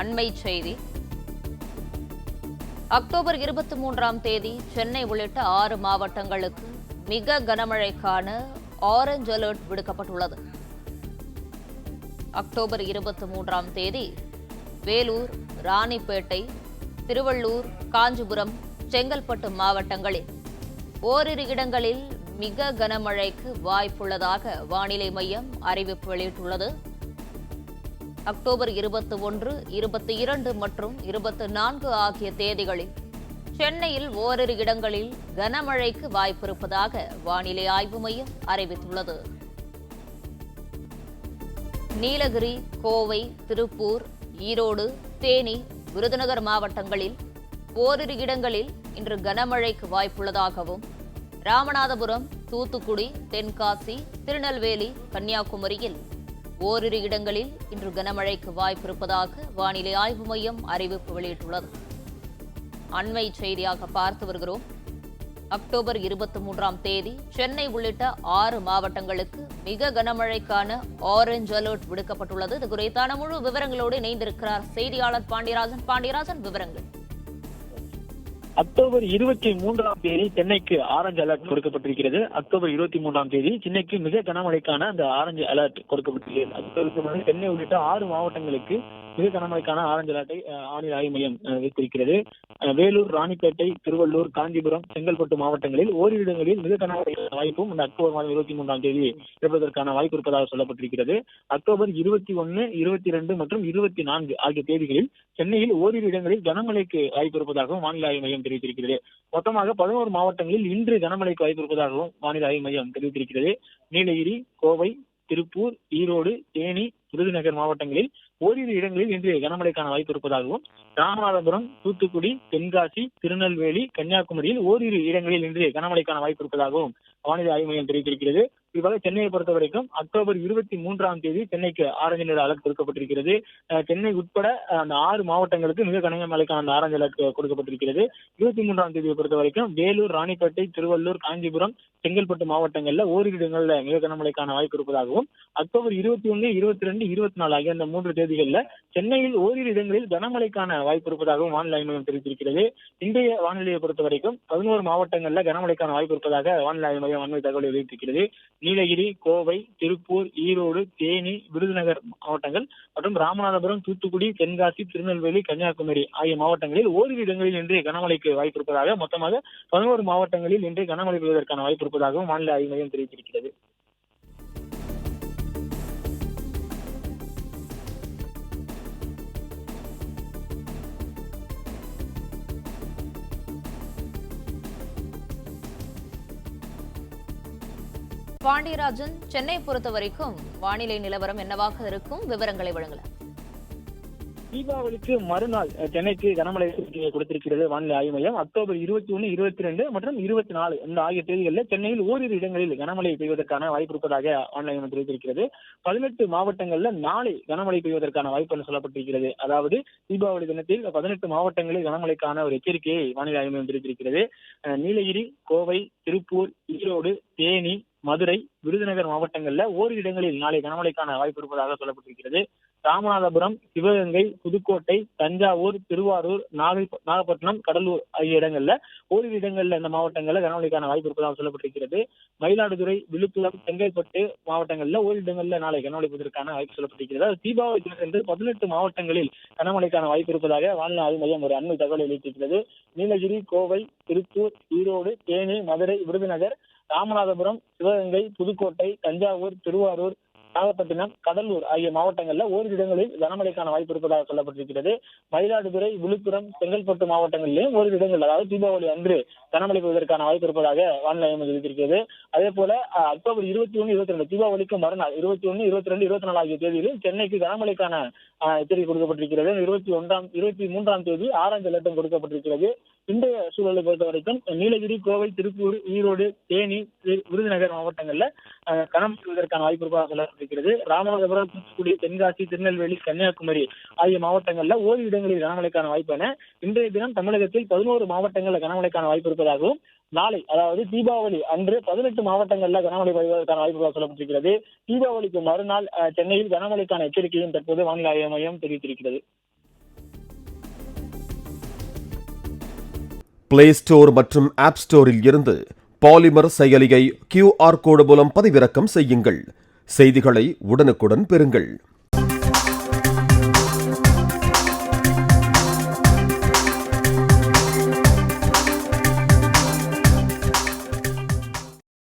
அண்மை செய்தி. அக்டோபர் 23ஆம் தேதி சென்னை உள்ளிட்ட 6 மாவட்டங்களுக்கு மிக கனமழைக்கான ஆரஞ்ச் அலர்ட் விடுக்கப்பட்டுள்ளது. அக்டோபர் 23ஆம் தேதி வேலூர், ராணிப்பேட்டை, திருவள்ளூர், காஞ்சிபுரம், செங்கல்பட்டு மாவட்டங்களில் ஓரிரு இடங்களில் மிக கனமழைக்கு வாய்ப்புள்ளதாக வானிலை மையம் அறிவிப்பு வெளியிட்டுள்ளது. அக்டோபர் 21, 22 மற்றும் 24 ஆகிய தேதிகளில் சென்னையில் ஓரிரு இடங்களில் கனமழைக்கு வாய்ப்பிருப்பதாக வானிலை ஆய்வு மையம் அறிவித்துள்ளது. நீலகிரி, கோவை, திருப்பூர், ஈரோடு, தேனி, விருதுநகர் மாவட்டங்களில் ஓரிரு இடங்களில் இன்று கனமழைக்கு வாய்ப்புள்ளதாகவும், ராமநாதபுரம், தூத்துக்குடி, தென்காசி, திருநெல்வேலி, கன்னியாகுமரியில் ஓரிரு இடங்களில் இன்று கனமழைக்கு வாய்ப்பிருப்பதாக வானிலை ஆய்வு மையம் அறிவிப்பு வெளியிட்டுள்ளது. அண்மை செய்தியாக பார்த்து வருகிறோம். அக்டோபர் 23ஆம் தேதி சென்னை உள்ளிட்ட 6 மாவட்டங்களுக்கு மிக கனமழைக்கான ஆரஞ்ச் அலர்ட் விடுக்கப்பட்டுள்ளது. இது குறித்தான முழு விவரங்களோடு இணைந்திருக்கிறார் செய்தியாளர் பாண்டியராஜன். பாண்டியராஜன், விவரங்கள். அக்டோபர் 23ஆம் தேதி சென்னைக்கு ஆரஞ்சு அலர்ட் கொடுக்கப்பட்டிருக்கிறது. அக்டோபர் 23ஆம் தேதி சென்னைக்கு மிக கனமழைக்கான அந்த ஆரஞ்சு அலர்ட் கொடுக்கப்பட்டிருக்கிறது. அக்டோபர் சென்னை உள்ளிட்ட 6 மாவட்டங்களுக்கு மிக கனமழைக்கான ஆரஞ்சு அலர்ட்டை வானிலை ஆய்வு மையம் வைத்திருக்கிறது. வேலூர், ராணிப்பேட்டை, திருவள்ளூர், காஞ்சிபுரம், செங்கல்பட்டு மாவட்டங்களில் ஓரிரு இடங்களில் மிக கனமழை வாய்ப்பும் இந்த அக்டோபர் மாதம் 23ஆம் தேதி இருப்பதற்கான வாய்ப்பு இருப்பதாக சொல்லப்பட்டிருக்கிறது. அக்டோபர் 21, 22 மற்றும் 24 ஆகிய தேதிகளில் சென்னையில் ஓரிரு இடங்களில் கனமழைக்கு வாய்ப்பு இருப்பதாகவும் வானிலை ஆய்வு மையம் தெரிவித்திருக்கிறது. மொத்தமாக 11 மாவட்டங்களில் இன்று கனமழைக்கு வாய்ப்பு இருப்பதாகவும் வானிலை ஆய்வு மையம் தெரிவித்திருக்கிறது. நீலகிரி, கோவை, திருப்பூர், ஈரோடு, தேனி, விருதுநகர் மாவட்டங்களில் ஓரிரு இடங்களில் இன்று கனமழைக்கான வாய்ப்பு இருப்பதாகவும், ராமநாதபுரம், தூத்துக்குடி, தென்காசி, திருநெல்வேலி, கன்னியாகுமரியில் ஓரிரு இடங்களில் இன்று கனமழைக்கான வாய்ப்பு இருப்பதாகவும் வானிலை ஆய்வு மையம் தெரிவித்திருக்கிறது. குறிப்பாக சென்னையை பொறுத்த வரைக்கும் அக்டோபர் 23ஆம் தேதி சென்னைக்கு ஆரஞ்சு நிற அலர்ட் கொடுக்கப்பட்டிருக்கிறது. சென்னை உட்பட அந்த 6 மாவட்டங்களுக்கு மிக கனமழைக்கான அந்த ஆரஞ்சு அலர்ட் கொடுக்கப்பட்டிருக்கிறது. 23ஆம் தேதியை பொறுத்த வரைக்கும் வேலூர், ராணிப்பேட்டை, திருவள்ளூர், காஞ்சிபுரம், செங்கல்பட்டு மாவட்டங்கள்ல ஓரிரு இடங்களில் மிக கனமழைக்கான வாய்ப்பு இருப்பதாகவும், அக்டோபர் 21, 22, 24 ஆகிய அந்த 3 தேதிகளில் சென்னையில் ஓரிரு இடங்களில் கனமழைக்கான வாய்ப்பு இருப்பதாகவும் வானிலை ஆய்வு மையம் தெரிவித்திருக்கிறது. இன்றைய வானிலையை பொறுத்த வரைக்கும் 11 மாவட்டங்களில் கனமழைக்கான வாய்ப்பு இருப்பதாக வானிலை ஆய்வு மையம் அண்மை தகவல் வெளியிட்டிருக்கிறது. நீலகிரி, கோவை, திருப்பூர், ஈரோடு, தேனி, விருதுநகர் மாவட்டங்கள் மற்றும் ராமநாதபுரம், தூத்துக்குடி, தென்காசி, திருநெல்வேலி, கன்னியாகுமரி ஆகிய மாவட்டங்களில் ஓரிரு இடங்களில் இன்று கனமழைக்கு வாய்ப்பு இருப்பதாக, மொத்தமாக 11 மாவட்டங்களில் இன்று கனமழை பெய்வதற்கான வாய்ப்பு இருப்பதாகவும் வானிலை ஆய்வு மையம் தெரிவித்திருக்கிறது. பாண்டியராஜன், சென்னை பொறுத்த வரைக்கும் வானிலை நிலவரம் என்னவாக இருக்கும்? விவரங்களை வழங்கலாம். தீபாவளிக்கு மறுநாள் சென்னைக்கு கனமழை கொடுத்திருக்கிறது வானிலை ஆய்வு மையம். அக்டோபர் 21, 22 மற்றும் 24 இந்த ஆகிய தேதிகளில் சென்னையில் ஓரிரு இடங்களில் கனமழை பெய்வதற்கான வாய்ப்பு இருப்பதாக வானிலை மையம் தெரிவித்திருக்கிறது. 18 மாவட்டங்கள்ல நாளை கனமழை பெய்வதற்கான வாய்ப்பு என்று சொல்லப்பட்டிருக்கிறது. அதாவது தீபாவளி தினத்தில் 18 மாவட்டங்களில் கனமழைக்கான ஒரு எச்சரிக்கையை வானிலை ஆய்வு மையம் தெரிவித்திருக்கிறது. நீலகிரி, கோவை, திருப்பூர், ஈரோடு, தேனி, மதுரை, விருதுநகர் மாவட்டங்கள்ல ஓரிரு இடங்களில் நாளை கனமழைக்கான வாய்ப்பு இருப்பதாக சொல்லப்பட்டிருக்கிறது. ராமநாதபுரம், சிவகங்கை, புதுக்கோட்டை, தஞ்சாவூர், திருவாரூர், நாகப்பட்டினம், கடலூர் ஆகிய இடங்கள்ல ஓரிரு இடங்கள்ல இந்த மாவட்டங்கள்ல கனமழைக்கான வாய்ப்பு இருப்பதாக சொல்லப்பட்டிருக்கிறது. மயிலாடுதுறை, விழுப்புரம், செங்கல்பட்டு மாவட்டங்கள்ல ஓரிரு இடங்கள்ல நாளை கனமழை பெய்வதற்கான வாய்ப்பு சொல்லப்பட்டிருக்கிறது. தீபாவளி தினத்தன்று 18 மாவட்டங்களில் கனமழைக்கான வாய்ப்பு இருப்பதாக வானிலை ஆய்வு மையம் ஒரு அண்மை தகவல் வெளியிட்டிருக்கிறது. நீலகிரி, கோவை, திருப்பூர், ஈரோடு, தேனி, மதுரை, விருதுநகர், ராமநாதபுரம், சிவகங்கை, புதுக்கோட்டை, தஞ்சாவூர், திருவாரூர், நாகப்பட்டினம், கடலூர் ஆகிய மாவட்டங்கள்ல ஓரிரு இடங்களில் கனமழைக்கான வாய்ப்பு இருப்பதாக சொல்லப்பட்டிருக்கிறது. மயிலாடுதுறை, விழுப்புரம், செங்கல்பட்டு மாவட்டங்களிலும் ஓரிரு இடங்கள், அதாவது தீபாவளி அன்று கனமழை பெய்வதற்கான வாய்ப்பு இருப்பதாக வானிலை ஆய்வு தெரிவித்திருக்கிறது. அதே போல அக்டோபர் 21, 22 தீபாவளிக்கு மறுநாள் 21, 22, 24 ஆகிய தேதிகளில் சென்னைக்கு கனமழைக்கான எச்சரிக்கை கொடுக்கப்பட்டிருக்கிறது. 23ஆம் தேதி ஆரஞ்சு அலர்ட்டும் கொடுக்கப்பட்டிருக்கிறது. இன்றைய சூழலை பொறுத்த வரைக்கும் நீலகிரி, கோவை, திருப்பூர், ஈரோடு, தேனி, விருதுநகர் மாவட்டங்கள்ல கனமழை பெய்வதற்கான வாய்ப்பு இருப்பதாக சொல்லப்பட்டிருக்கிறது. ராமநாதபுரம், தூத்துக்குடி, தென்காசி, திருநெல்வேலி, கன்னியாகுமரி ஆகிய மாவட்டங்கள்ல ஓரிரு இடங்களில் கனமழைக்கான வாய்ப்பு என இன்றைய தினம் தமிழகத்தில் 11 மாவட்டங்களில் கனமழைக்கான வாய்ப்பு இருப்பதாகவும், நாளை அதாவது தீபாவளி அன்று 18 மாவட்டங்கள்ல கனமழை பெய்வதற்கான வாய்ப்பு சொல்லப்பட்டிருக்கிறது. தீபாவளிக்கு மறுநாள் சென்னையில் கனமழைக்கான எச்சரிக்கையும் தற்போது வானிலை ஆய்வு மையம் தெரிவித்திருக்கிறது. பிளே ஸ்டோர் மற்றும் ஆப் ஸ்டோரில் இருந்து பாலிமர் செயலியை QR கோடு மூலம் பதிவிறக்கம் செய்யுங்கள். செய்திகளை உடனுக்குடன் பெறுங்கள்.